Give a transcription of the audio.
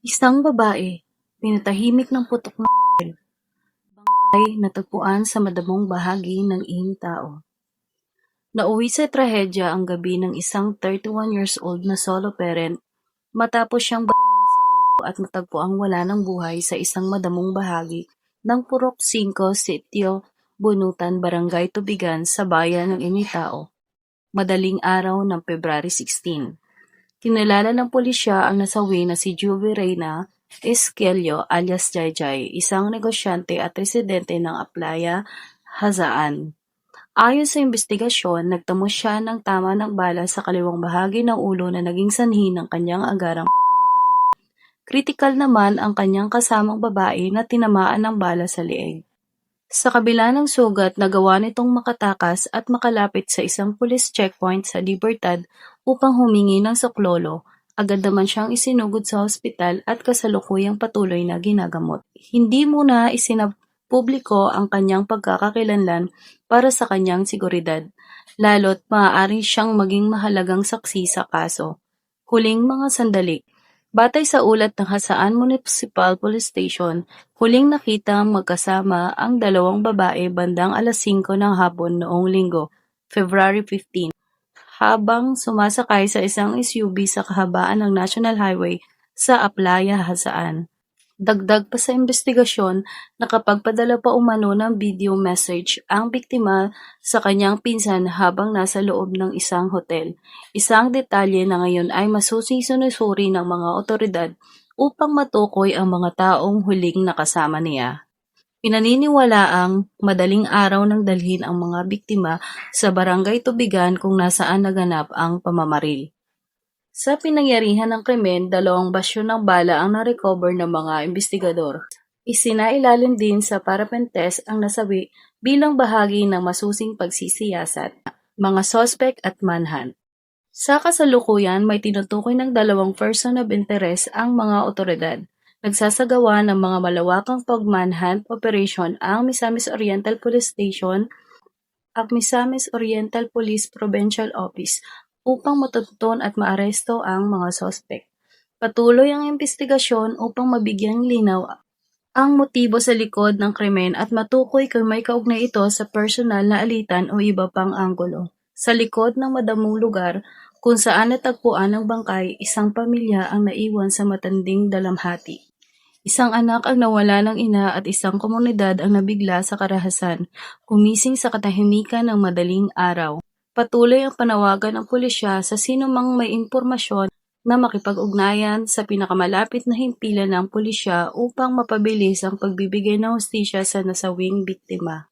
Isang babae, pinatahimik ng putok ng baril, bangkay natagpuan sa madamong bahagi ng ihing tao. Nauwi sa trahedya ang gabi ng isang 31 years old na solo parent matapos siyang barilin sa ulo at matagpuang wala ng buhay sa isang madamong bahagi ng Purok 5 Sitio, Bunutan, Barangay Tubigan sa bayan ng Initao, madaling araw ng February 16. Kinilala ng pulisya ang nasawi na si Juvie Reyna Esquelio alias Jayjay, isang negosyante at residente ng Aplaya, Hazaan. Ayon sa investigasyon, nagtamo siya ng tama ng bala sa kaliwang bahagi ng ulo na naging sanhi ng kanyang agarang pagkamatay. Kritikal naman ang kanyang kasamang babae na tinamaan ng bala sa leeg. Sa kabila ng sugat, nagawa nitong makatakas at makalapit sa isang police checkpoint sa Libertad upang humingi ng saklolo. Agad naman siyang isinugod sa ospital at kasalukuyang patuloy na ginagamot. Hindi muna isinapubliko ang kanyang pagkakakilanlan para sa kanyang seguridad, lalo't maaari siyang maging mahalagang saksi sa kaso. Huling mga sandali. Batay sa ulat ng Hasaan Municipal Police Station, huling nakitang magkasama ang dalawang babae bandang 5:00 ng hapon noong Linggo, February 15, habang sumasakay sa isang SUV sa kahabaan ng National Highway sa Aplaya, Hasaan. Dagdag pa sa investigasyon, nakapagpadala pa umano ng video message ang biktima sa kanyang pinsan habang nasa loob ng isang hotel. Isang detalye na ngayon ay masusunusuri ng mga otoridad upang matukoy ang mga taong huling nakasama niya. Pinaniniwalaang madaling araw nang dalhin ang mga biktima sa Barangay Tubigan kung nasaan naganap ang pamamaril. Sa pinangyarihan ng krimen, 2 basyo ng bala ang na-recover ng mga investigador. Isinailalim din sa paraffin test ang nasawi bilang bahagi ng masusing pagsisiyasat, mga sospek at manhunt. Sa kasalukuyan, may tinutukoy ng 2 person of interest ang mga otoridad. Nagsasagawa ng mga malawakang pag-manhunt operation ang Misamis Oriental Police Station at Misamis Oriental Police Provincial Office upang matututon at maaresto ang mga sospek. Patuloy ang investigasyon upang mabigyang linaw ang motibo sa likod ng krimen at matukoy kung may kaugnay ito sa personal na alitan o iba pang anggulo. Sa likod ng madamong lugar kung saan natagpuan ang bangkay, isang pamilya ang naiwan sa matinding dalamhati. Isang anak ang nawala ng ina at isang komunidad ang nabigla sa karahasan, gumising sa katahimikan ng madaling araw. Patuloy ang panawagan ng pulisya sa sinumang may impormasyon na makipag-ugnayan sa pinakamalapit na himpilan ng pulisya upang mapabilis ang pagbibigay ng hustisya sa nasawing biktima.